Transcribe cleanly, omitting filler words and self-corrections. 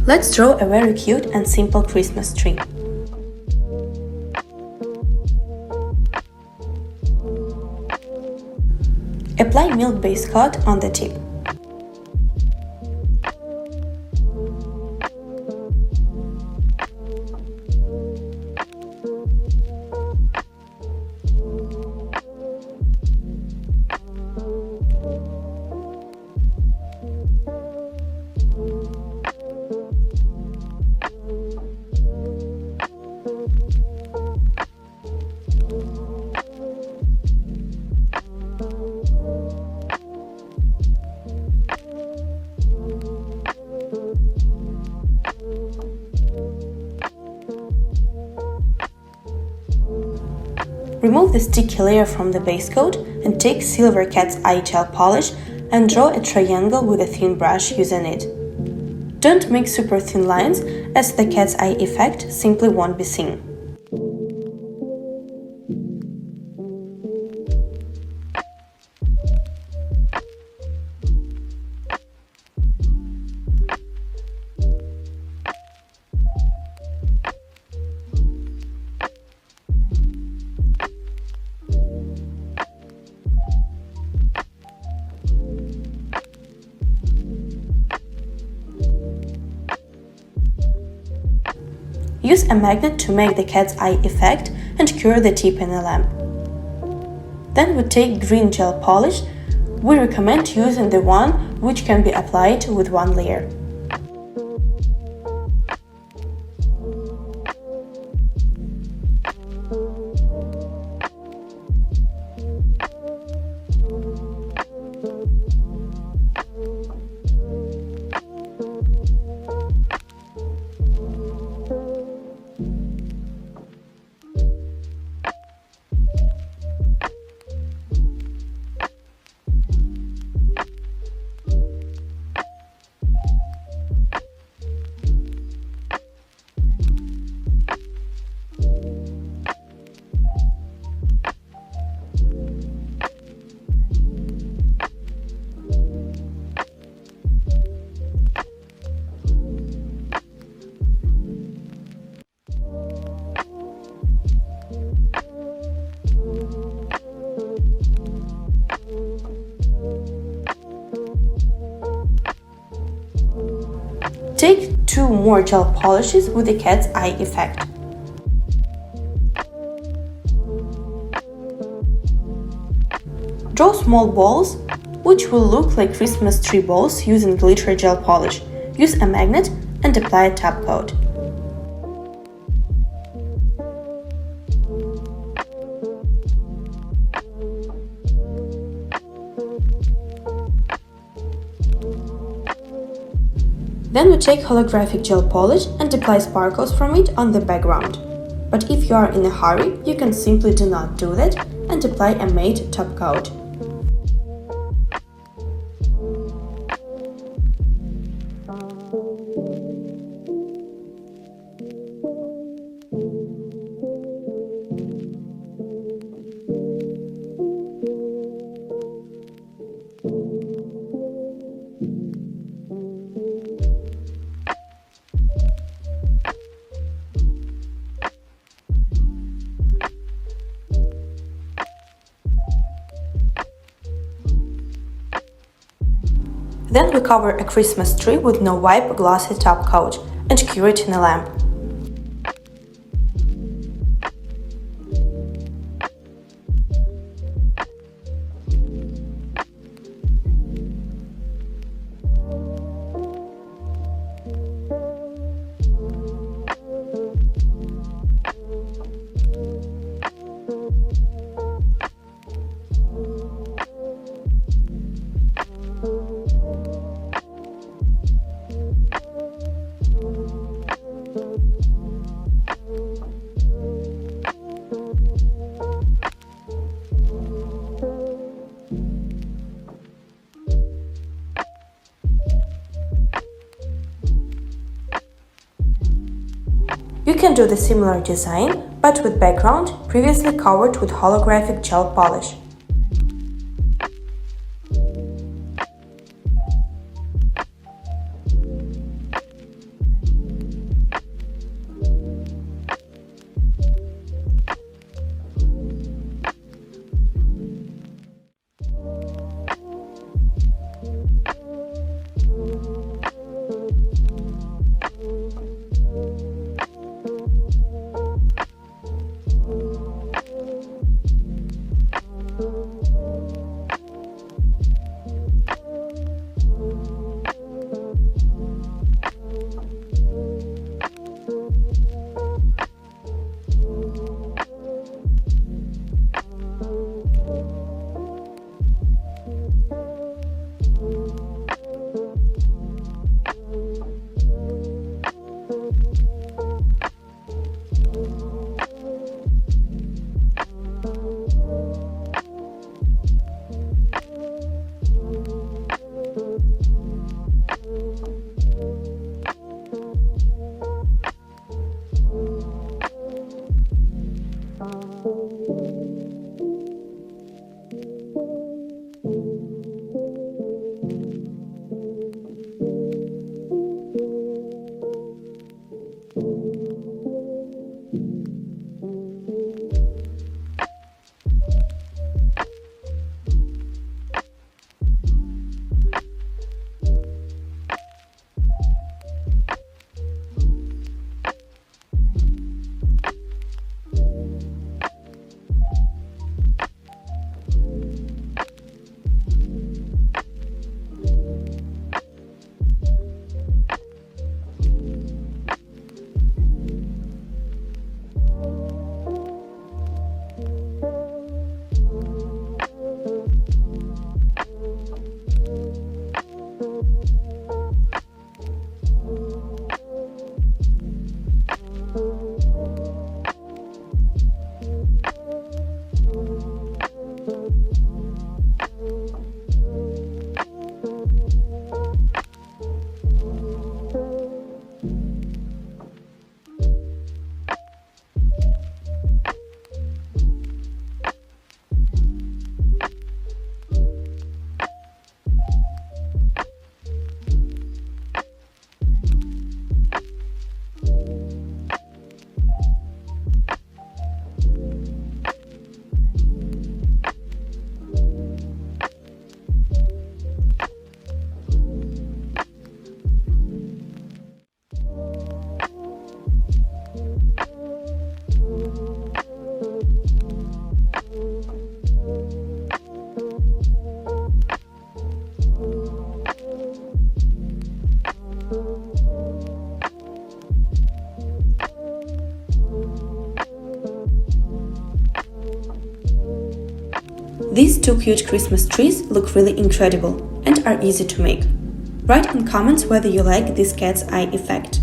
Let's draw a very cute and simple Christmas tree. Apply milk base coat on the tip. Remove the sticky layer from the base coat and take silver cat's eye gel polish and draw a triangle with a thin brush using it. Don't make super thin lines, as the cat's eye effect simply won't be seen. Use a magnet to make the cat's eye effect and cure the tip in a lamp. Then we take green gel polish. We recommend using the one which can be applied with one layer. Take 2 more gel polishes with the cat's eye effect. Draw small balls, which will look like Christmas tree balls using glitter gel polish. Use a magnet and apply a top coat. Then we take holographic gel polish and apply sparkles from it on the background. But if you are in a hurry, you can simply do not do that and apply a matte top coat. Then we cover a Christmas tree with no wipe glossy top coat and cure it in a lamp. You can do the similar design, but with background previously covered with holographic gel polish. These two cute Christmas trees look really incredible and are easy to make. Write in comments whether you like this cat's eye effect.